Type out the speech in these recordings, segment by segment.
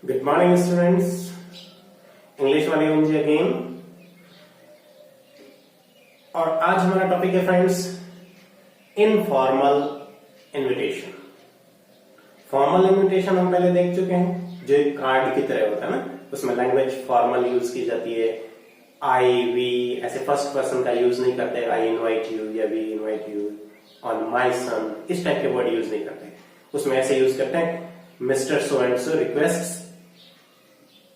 Good morning students, English वाले ओम जी again. और आज हमारा टॉपिक है friends informal invitation. Formal invitation हम पहले देख चुके हैं, जो एक कार्ड की तरह होता है ना, उसमें लैंग्वेज फॉर्मल यूज की जाती है। आई वी ऐसे फर्स्ट पर्सन का यूज नहीं करते, आई इनवाइट यू या we invite you on my son, इस टाइप के वर्ड यूज नहीं करते। उसमें ऐसे यूज करते हैं Mr so and so request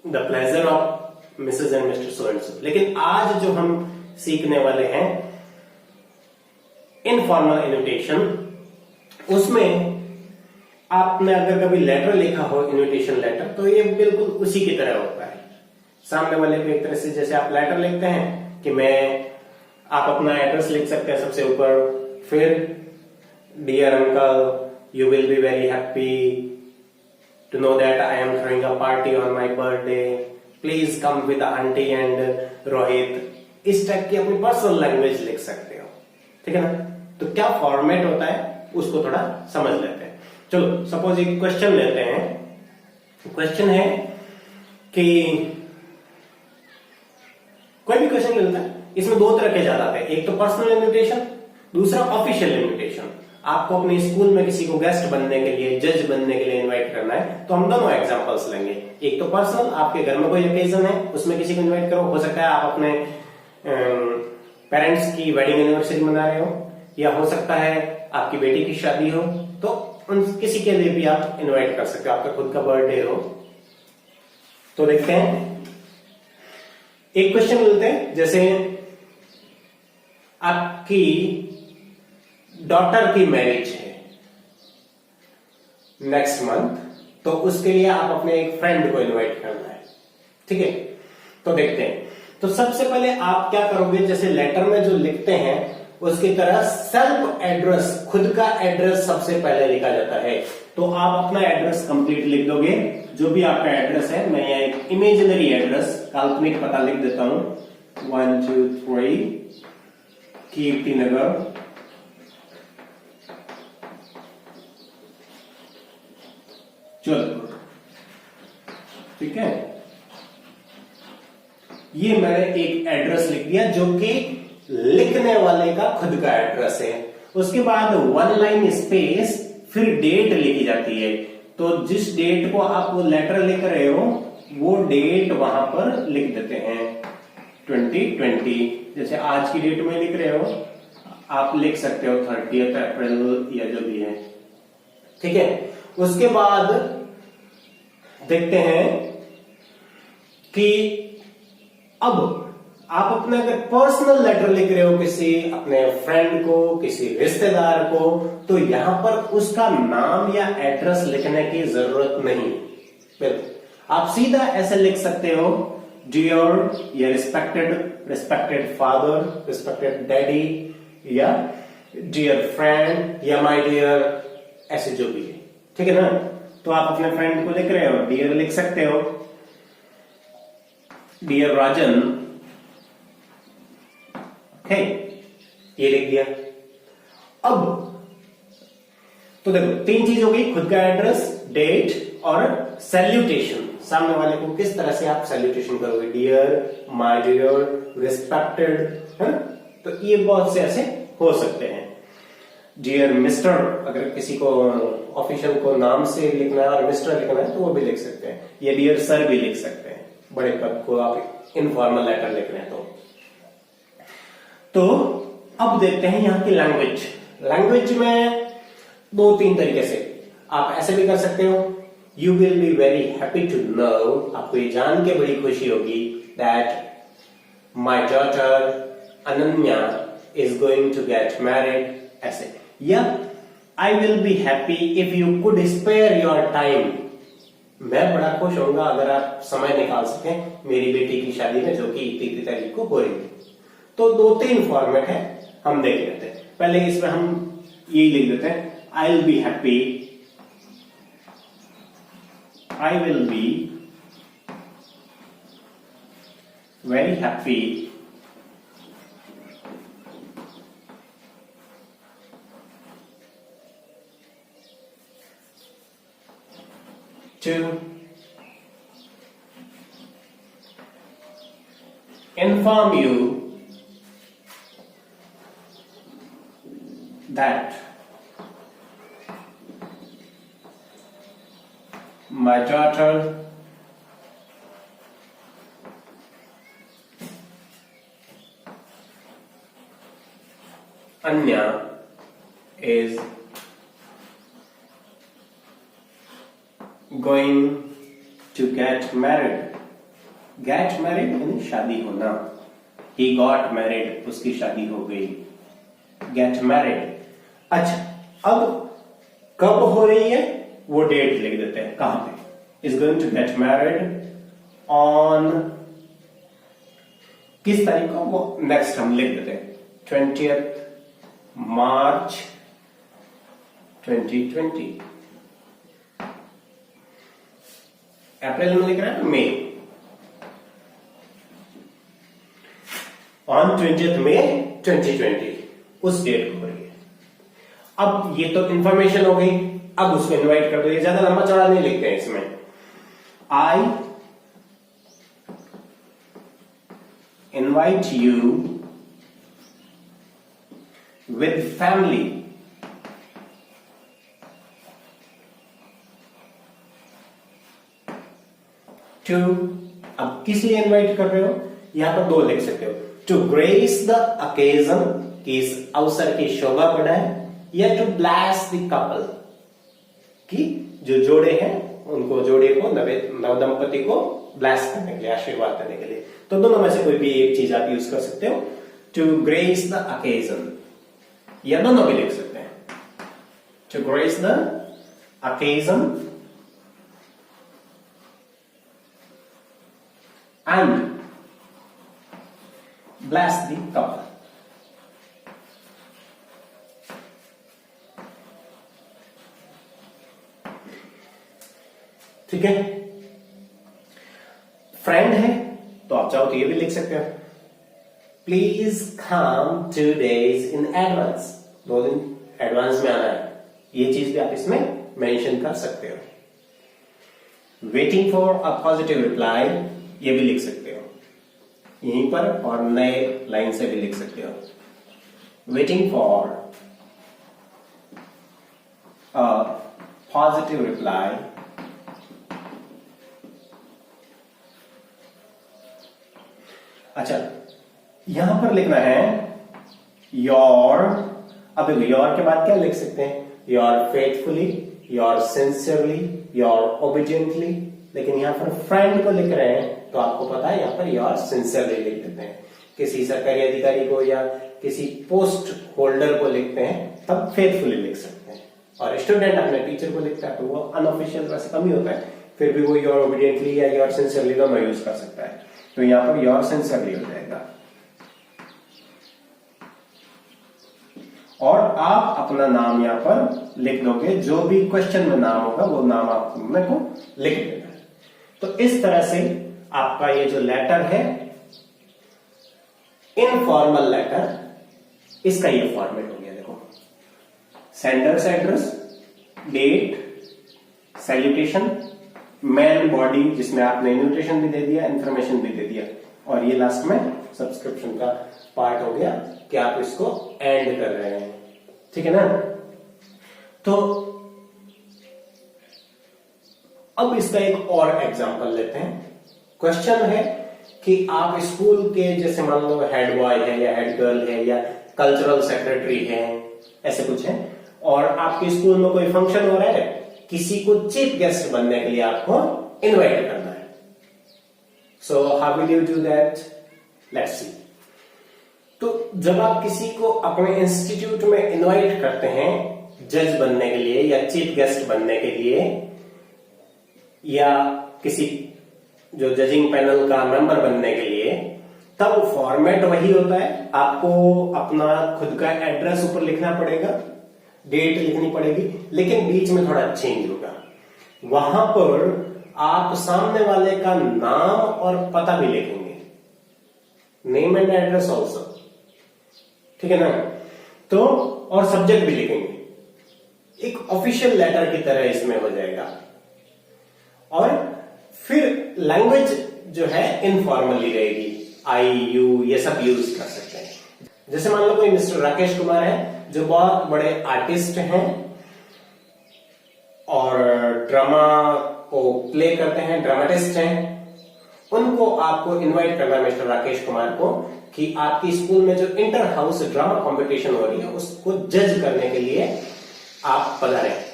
the pleasure of Mrs and Mr so and so. लेकिन आज जो हम सीखने वाले हैं इनफॉर्मल इनविटेशन, उसमें आपने अगर कभी लेटर लिखा हो, इनविटेशन लेटर, तो ये बिल्कुल उसी की तरह होता है। सामने वाले को एक तरह से जैसे आप लेटर लिखते हैं कि आप अपना एड्रेस लिख सकते हैं सबसे ऊपर, फिर dear uncle you will be very happy to know that I am throwing a party on my birthday. Please come with auntie and Rohit. इस टाइप की अपनी पर्सनल लैंग्वेज लिख सकते हो, ठीक है ना। तो क्या फॉर्मेट होता है उसको थोड़ा समझ लेते हैं। चलो सपोज एक क्वेश्चन लेते हैं। क्वेश्चन है कि कोई भी क्वेश्चन मिलता है, इसमें दो तरह के ज्यादा आते हैं। एक तो पर्सनल इन्विटेशन, दूसरा ऑफिशियल इन्विटेशन। आपको अपने स्कूल में किसी को गेस्ट बनने के लिए, जज बनने के लिए इनवाइट करना है, तो हम दोनों एग्जांपल्स लेंगे। एक तो पर्सनल, आपके घर में कोई ओकेजन है, उसमें किसी को इनवाइट करो। हो सकता है आप अपने पेरेंट्स की वेडिंग एनिवर्सरी मना रहे हो, या हो सकता है आपकी बेटी की शादी हो, तो किसी के लिए भी आप इन्वाइट कर सकते हो, आपका खुद का बर्थडे हो। तो देखते हैं, एक क्वेश्चन मिलते हैं, जैसे आपकी डॉटर की मैरिज है नेक्स्ट मंथ, तो उसके लिए आप अपने एक फ्रेंड को इनवाइट करना है, ठीक है। तो देखते हैं, तो सबसे पहले आप क्या करोगे, जैसे लेटर में जो लिखते हैं उसकी तरह सेल्फ एड्रेस, खुद का एड्रेस सबसे पहले लिखा जाता है। तो आप अपना एड्रेस कंप्लीट लिख दोगे, जो भी आपका एड्रेस है। मैं यहाँ एक इमेजिनरी एड्रेस, काल्पनिक पता लिख देता हूं, 1 2 3 कीर्ति नगर, चलो ठीक है। ये मैंने एक एड्रेस लिख दिया जो कि लिखने वाले का खुद का एड्रेस है। उसके बाद 1 लाइन स्पेस, फिर डेट लिखी जाती है। तो जिस डेट को आप वो लेटर लिख रहे हो, वो डेट वहां पर लिख देते हैं 2020। जैसे आज की डेट में लिख रहे हो, आप लिख सकते हो 30 अप्रैल या जो भी है, ठीक है। उसके बाद देखते हैं कि अब आप अपने अगर पर्सनल लेटर लिख रहे हो किसी अपने फ्रेंड को, किसी रिश्तेदार को, तो यहां पर उसका नाम या एड्रेस लिखने की जरूरत नहीं। फिर आप सीधा ऐसे लिख सकते हो, डियर या रिस्पेक्टेड फादर, रिस्पेक्टेड डैडी, या डियर फ्रेंड, या माय डियर, ऐसे जो भी है, ठीक है ना। तो आप अपने फ्रेंड को लिख रहे हो, डियर लिख सकते हो, डियर राजन, ओके, ये लिख दिया। अब तो देखो 3 चीज हो गई, खुद का एड्रेस, डेट और सैल्यूटेशन। सामने वाले को किस तरह से आप सैल्यूटेशन करोगे, डियर, माय डियर, रिस्पेक्टेड, है ना। तो ये बहुत से ऐसे हो सकते हैं। डियर मिस्टर, अगर किसी को ऑफिशियल को नाम से लिखना है और मिस्टर लिखना है तो वो भी लिख सकते हैं, या डियर सर भी लिख सकते हैं, बड़े पद को आप इनफॉर्मल लेटर लिख रहे हैं तो अब देखते हैं यहाँ की लैंग्वेज। लैंग्वेज में 2-3 तरीके से आप ऐसे भी कर सकते हो, you will be very happy to know, आपको ये जान के बड़ी खुशी होगी, that my daughter Ananya is going to get married, ऐसे। या I will be happy if you could spare your time, मैं बड़ा खुश होऊंगा अगर आप समय निकाल सकें मेरी बेटी की शादी में, जो कि 31 तारीख को हो रही है। तो 2-3 फॉर्मेट है, हम देख लेते हैं। पहले इसमें हम यही लिख देते हैं, आई will be happy, I will be very happy to inform you that my daughter Anya is going to get married. Get married यानी शादी होना. He got married, उसकी शादी हो गई. Get married. अच्छा, अब कब हो रही है वो डेट लिख देते हैं. कहां पे? Is going to get married on किस तारीख को, वो नेक्स्ट हम लिख देते हैं 20th March 2020. अप्रैल में लिख रहा है ना, मई. ऑन 20th May 2020 उस डेट को हो रही है. अब ये तो इंफॉर्मेशन हो गई. अब उसको इनवाइट कर दो. ये ज्यादा लंबा चौड़ा नहीं लिखते हैं इसमें. I invite you with family too. अब किस लिए इनवाइट कर रहे हो, यहां पर दो लिख सकते हो. टू ग्रेस द अकेजन, कि इस अवसर की शोभा बढ़ाए, या टू ब्लेस द कपल, कि जो जोड़े हैं उनको, जोड़े को, नव दंपति को ब्लेस करने के लिए, आशीर्वाद देने के लिए. तो दोनों में से कोई भी एक चीज आप यूज कर सकते हो. टू ग्रेस द अकेजन, या दोनों भी लिख सकते हैं. To grace the occasion and bless the couple. ठीक है. फ्रेंड है तो आप चाहो तो ये भी लिख सकते हो. Please come 2 days in advance. 2 दिन एडवांस में आना है. ये चीज भी आप इसमें मेंशन कर सकते हो. Waiting for a positive reply, ये भी लिख सकते हो यहीं पर, और नए लाइन से भी लिख सकते हो. Waiting for a positive reply अच्छा, यहां पर लिखना है योर. अब योर के बाद क्या लिख सकते हैं? Your faithfully, your sincerely, your obediently. लेकिन यहां पर फ्रेंड को लिख रहे हैं तो आपको पता है यहां पर योर सिंसियरली लिख देते हैं. किसी सरकारी अधिकारी को या किसी पोस्ट होल्डर को लिखते हैं तब फेथफुली लिख सकते हैं. और स्टूडेंट अपने टीचर को लिखता है तो वो अनऑफिशियल वैसे कम ही होता है, फिर भी वो योर ओबीडियंटली या योर सिंसियरली दोनों यूज कर सकता है. तो यहां पर योर सिंसियरली हो जाएगा. और आप अपना नाम यहां पर लिख दोगे. जो भी क्वेश्चन में नाम होगा वो नाम आप मेरे को लिख देना. तो इस तरह से आपका ये जो लेटर है, इनफॉर्मल लेटर, इसका ये फॉर्मेट हो गया. देखो, sender's address, date, salutation, main body जिसमें आपने इन्विटेशन भी दे दिया, इंफॉर्मेशन भी दे दिया, और ये लास्ट में सब्सक्रिप्शन का पार्ट हो गया कि आप इसको एंड कर रहे हैं. ठीक है ना. तो अब इसका एक और एग्जांपल लेते हैं. क्वेश्चन है कि आप स्कूल के, जैसे मान लो हेड बॉय है या हेड गर्ल है या कल्चरल सेक्रेटरी है, ऐसे कुछ है, और आपके स्कूल में कोई फंक्शन हो रहा है, किसी को चीफ गेस्ट बनने के लिए आपको इनवाइट करना है. So how will you do that? Let's see. तो जब आप किसी को अपने इंस्टीट्यूट में इनवाइट करते हैं जज बनने के लिए या चीफ गेस्ट बनने के लिए, या किसी जो जजिंग पैनल का मेंबर बनने के लिए, तब फॉर्मेट वही होता है. आपको अपना खुद का एड्रेस ऊपर लिखना पड़ेगा, डेट लिखनी पड़ेगी, लेकिन बीच में थोड़ा चेंज होगा. वहां पर आप सामने वाले का नाम और पता भी लिखेंगे, नेम एंड एड्रेस ऑल्सो. ठीक है ना. तो और सब्जेक्ट भी लिखेंगे. एक ऑफिशियल लेटर की तरह इसमें हो जाएगा. और फिर लैंग्वेज जो है इनफॉर्मली रहेगी. IU ये सब यूज कर सकते हैं। जैसे मान लो कोई मिस्टर राकेश कुमार है जो बहुत बड़े आर्टिस्ट हैं और ड्रामा को प्ले करते हैं, ड्रामेटिस्ट हैं, उनको आपको इनवाइट करना है मिस्टर राकेश कुमार को कि आपकी स्कूल में जो इंटर हाउस ड्रामा कंपटीशन हो रही है उसको जज करने के लिए आप पधारें।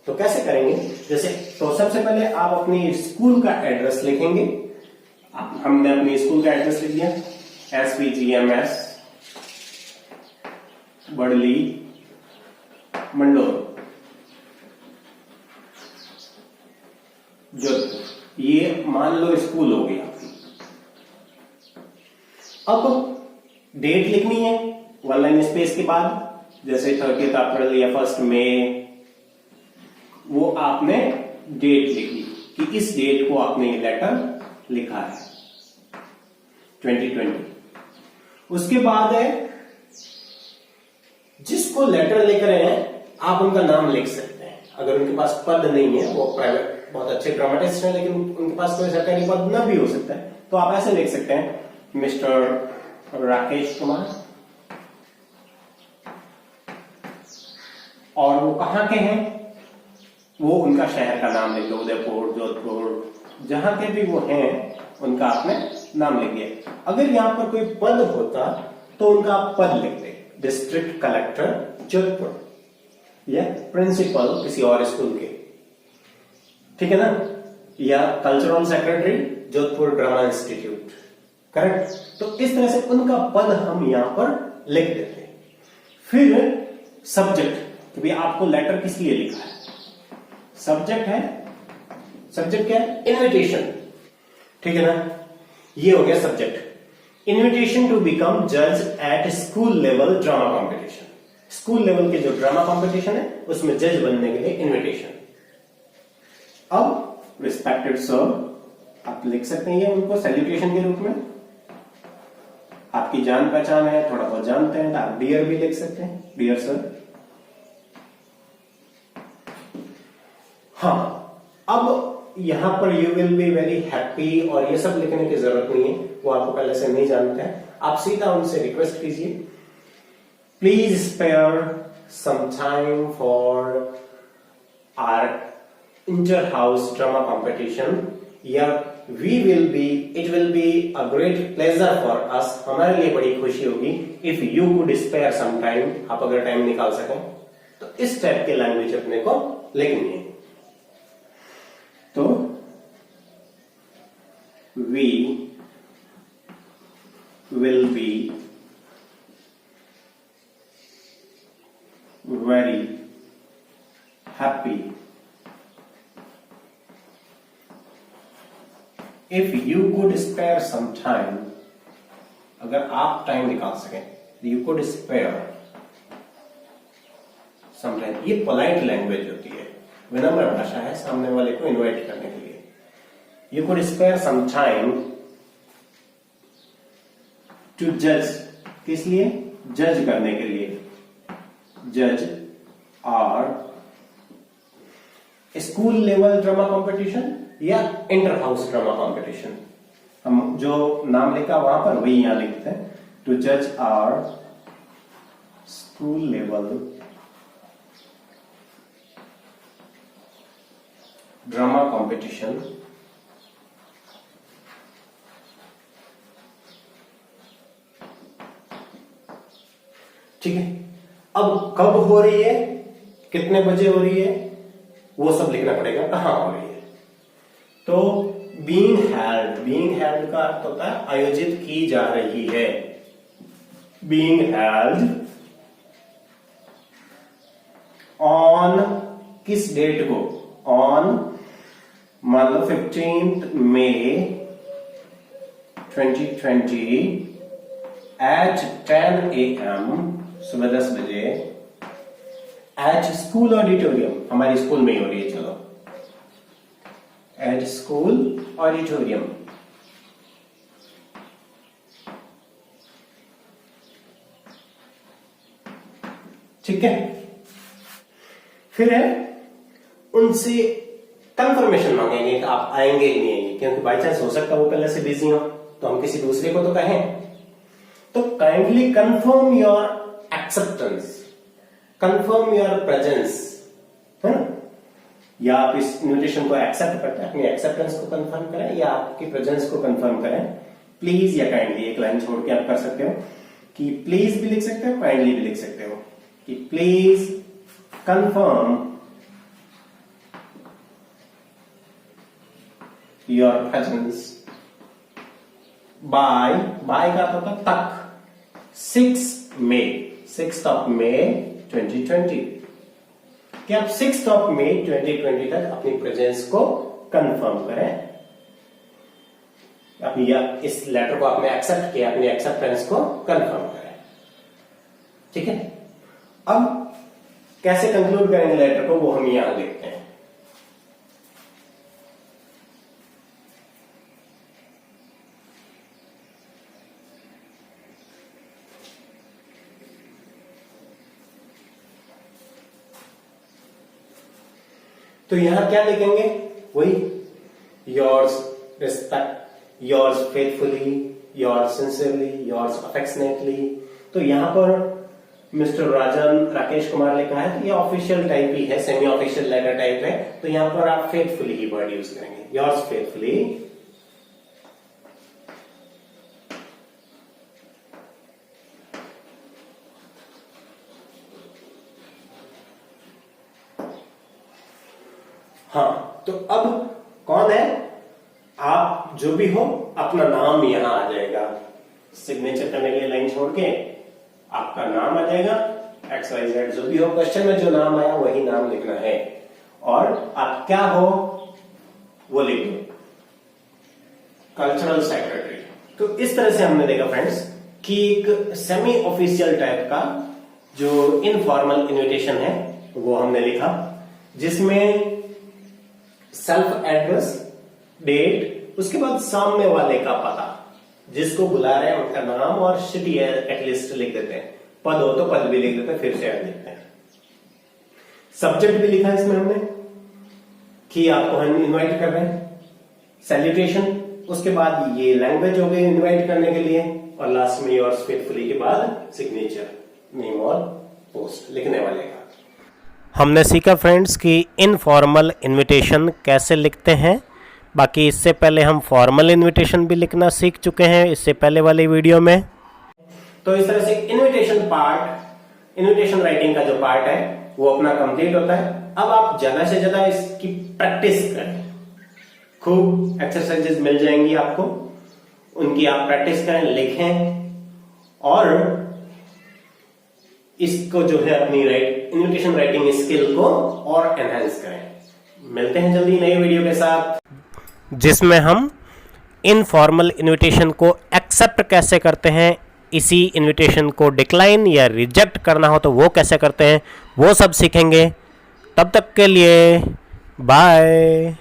तो कैसे करेंगे? जैसे तो सबसे पहले आप अपनी स्कूल का एड्रेस लिखेंगे। हमने अपनी स्कूल का एड्रेस लिख दिया, SVGMS बड़ली मंडोर जोधपुर, ये मान लो स्कूल हो गई आपकी। अब डेट लिखनी है 1 लाइन स्पेस के बाद, जैसे 30 अप्रैल या 1 मई, वो आपने डेट लिखी कि इस डेट को आपने ये लेटर लिखा है 2020। उसके बाद है जिसको लेटर लिख रहे हैं आप उनका नाम लिख सकते हैं। अगर उनके पास पद नहीं है, वो प्राइवेट बहुत अच्छे ड्रामेटिस्ट हैं लेकिन उनके पास कोई सरकारी पद न भी हो सकता है, तो आप ऐसे लिख सकते हैं मिस्टर राकेश कुमार, और वो कहां के हैं वो उनका शहर का नाम लिख लो, उदयपुर, जोधपुर, जहां के भी वो हैं उनका आपने नाम लिख दिया। अगर यहां पर कोई पद होता तो उनका आप पद लिखते, डिस्ट्रिक्ट कलेक्टर जोधपुर या प्रिंसिपल किसी और स्कूल के, ठीक है ना, या cultural secretary Jodhpur drama institute, correct. तो इस तरह से उनका पद हम यहां पर लिख देते हैं। फिर सब्जेक्ट, तो भी आपको लेटर किस लिए लिखा है, सब्जेक्ट है, सब्जेक्ट क्या है, इन्विटेशन, ठीक है ना, ये हो गया सब्जेक्ट। इन्विटेशन टू बिकम जज at school level drama competition, school level के जो ड्रामा कंपटीशन है उसमें जज बनने के लिए इन्विटेशन। अब रिस्पेक्टेड सर आप लिख सकते हैं ये उनको सैल्यूटेशन के रूप में, आपकी जान पहचान है, थोड़ा बहुत जानते हैं तो आप डियर भी लिख सकते हैं, डियर सर। हाँ, अब यहां पर you will be very happy और ये सब लिखने की जरूरत नहीं है, वो आपको पहले से नहीं जानते हैं। आप सीधा उनसे रिक्वेस्ट कीजिए, please spare some time for our inter house drama competition, या it will be a great pleasure for us, हमारे लिए बड़ी खुशी होगी if you could spare some time, आप अगर टाइम निकाल सकें तो इस टाइप की लैंग्वेज अपने को लिखनी है। तो we will be very happy if you could spare some time, अगर आप टाइम निकाल सकें, you could spare some time, ये पोलाइट लैंग्वेज होती है, विनम्र भाषा है सामने वाले को इनवाइट करने के लिए। You could spare some time to judge, किस लिए, जज करने के लिए, जज और स्कूल लेवल ड्रामा कंपटीशन या इंटर हाउस ड्रामा कंपटीशन, हम जो नाम लिखा वहां पर वही यहां लिखते हैं, टू जज our school level drama competition ठीक है। अब कब हो रही है, कितने बजे हो रही है, वो सब लिखना पड़ेगा, कहां हो रही है। तो बीइंग हेल्ड का अर्थ होता है आयोजित की जा रही है, बीइंग हेल्ड ऑन, किस डेट को, ऑन मान लो 15 मई 2020 at 10 AM, सुबह 10 बजे, एट स्कूल ऑडिटोरियम, हमारी स्कूल में ही हो रही है, चलो एट स्कूल ऑडिटोरियम, ठीक है। फिर है उनसे कंफर्मेशन मांगेंगे कि आप आएंगे ही नहीं आएंगे, क्योंकि बाई चांस हो सकता है वो पहले से बिजी हो, तो हम किसी दूसरे को तो कहें। तो kindly confirm your acceptance, confirm your presence, है ना, या आप इस इन्विटेशन को एक्सेप्ट करते हैं, अपनी एक्सेप्टेंस को कंफर्म करें या आपकी प्रेजेंस को कंफर्म करें। प्लीज या काइंडली एक लाइन छोड़ के आप कर सकते हो कि प्लीज भी लिख सकते हो, काइंडली भी लिख सकते हो कि please confirm your presence by का होता तक 6 मई 2020, कि आप 6 मई 2020 तक अपनी प्रेजेंस को कंफर्म करें। अपनी इस लेटर को आपने एक्सेप्ट किया, अपनी एक्सेप्टेंस को कंफर्म करें। ठीक है, अब कैसे कंक्लूड करेंगे लेटर को वो हम यहां देखते हैं। तो यहां क्या लिखेंगे, वही yours respect, yours faithfully, yours sincerely, yours affectionately. तो यहां पर मिस्टर राजन राकेश कुमार लिखा है, तो ये ऑफिशियल टाइप ही है, सेमी ऑफिशियल लेटर टाइप है, तो यहां पर आप फेथफुली ही वर्ड यूज करेंगे, योर्स फेथफुली हाँ। तो अब कौन है, आप जो भी हो अपना नाम यहां आ जाएगा, सिग्नेचर करने के लिए लाइन छोड़ के आपका नाम आ जाएगा, XYZ जो भी हो, क्वेश्चन में जो नाम आया वही नाम लिखना है, और आप क्या हो वो लिख दो, कल्चरल सेक्रेटरी। तो इस तरह से हमने देखा फ्रेंड्स कि एक सेमी ऑफिशियल टाइप का जो इनफॉर्मल इन्विटेशन है वो हमने लिखा, जिसमें सेल्फ एड्रेस, डेट, उसके बाद सामने वाले का पता, जिसको बुला रहे हैं उनका नाम और सिटी एटलीस्ट लिख देते हैं, पद हो तो पद भी लिख देते हैं, फिर शहर लिखते हैं। सब्जेक्ट भी लिखा है इसमें हमने कि आपको हम इनवाइट कर रहे हैं, सैल्यूटेशन, उसके बाद ये लैंग्वेज हो गई इनवाइट करने के लिए, और लास्ट में योर्स फेथफुली के बाद सिग्नेचर, नेम और पोस्ट लिखने वाले का। हमने सीखा फ्रेंड्स कि इनफॉर्मल इनविटेशन कैसे लिखते हैं। बाकी इससे पहले हम फॉर्मल इनविटेशन भी लिखना सीख चुके हैं इससे पहले वाली वीडियो में। तो इस तरह से इनविटेशन राइटिंग का जो पार्ट है वो अपना कंप्लीट होता है। अब आप ज्यादा से ज्यादा इसकी प्रैक्टिस करें, खूब एक्सरसाइजेस मिल जाएंगी आपको, उनकी आप प्रैक्टिस करें, लिखें, और इसको जो है अपनी इन्विटेशन राइटिंग स्किल को और एनहांस करें। मिलते हैं जल्दी नई वीडियो के साथ, जिसमें हम इनफॉर्मल इन्विटेशन को एक्सेप्ट कैसे करते हैं, इसी इन्विटेशन को डिक्लाइन या रिजेक्ट करना हो तो वो कैसे करते हैं, वो सब सीखेंगे। तब तक के लिए बाय।